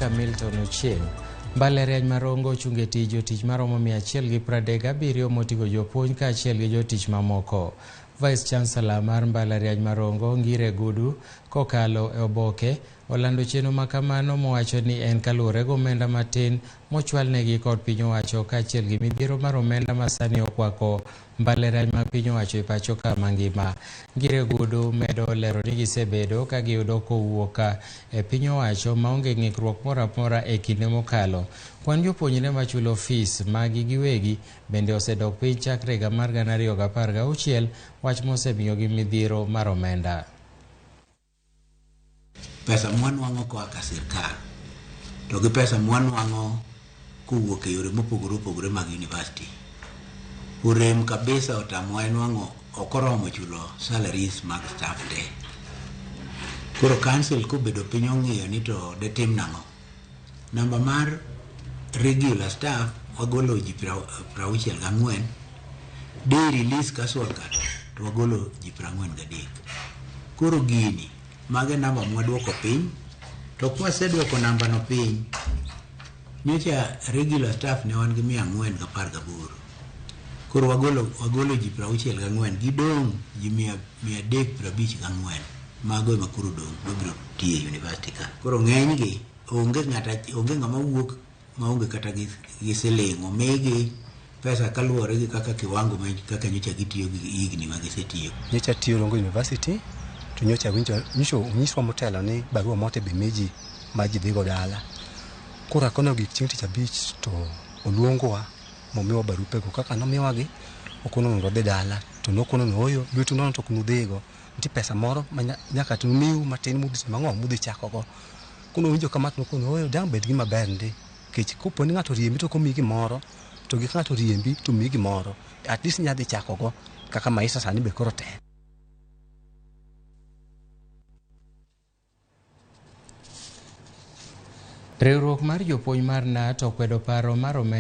ka Milton Ochieng. Mbalariany ma Rongo ochunge tij jotich maromo 137 moting'o jopuonj kaachiel gi jotich mamoko. Vice Chancellor mar Mbalariany ma Rongo, Ngire Gudu, kokalo e oboke, olando chenro ma kamano mowacho ni en kaluwore gomenda matin mochwalnegi kod piny owacho kaachiel gi midhiero mar omenda ma sani okwako mbalariany ma piny owacho e pacho ka mangima. Ngire Gudu medo lero ni gisebedo ka giyudo kowuok e piny owacho maonge ng'ikruok moro amora e kinde mokalo. Kwan jopuonjre machulo fees magi giwegi bende osedok piny chakre higa mar 2016, wach mosemiyogi midhiero mar omenda. Pesa mwanwang'o koa ka sirkal to gi pesa mwanwang'o kowuok e yore mopogore opogore mag university, urem kabisa otamwa enwang'o okoromo chulo salaries mag staff te. Koro council kobedo piny ong'iyo ni to detim nang'o. Namba mar regular staff wagolo ji 64, day release casual cut to wagolo ji 43. Koro gini mage namba mwaduoko piny, to kwaseduoko namba no piny, nyocha regular staff ne wan gi 418. Koro wagolo ji 64, gidong ji 354. Mago ema koro dong mabiro tiyo e university ka. Koro ng'eny gi onge ng'ama wuok maonge kata gi siling, omigi pesa kaluwore gi kaka kiwango kaka nyocha gitiyo gi higni ma gisetiyo. Nyocha tiyo Rongo University to nyocha nyiswa motelo ni barua mote be meji ma ji dhigo dala. Koro akono gik chieng' tich abich to oluongowa momiwa barupego kaka nomiwagi okono mondo dhi dala, to nokono noyo lwetu nono to kuno dhigo nti pesa moro nyaka tumiu matin mudhi mang'o mudhi chakogo. Kuno winjo kama to nokono oyo dang bed gima ber ndi kech kopo ni ng'ato riembi to komii gimoro to gi ng'ato riembi to mii gimoro, at least nyadhi chakogo kaka maisha sani be koro tek. Riwruok mar jopuonj mar KNUT okwedo paro mar omenda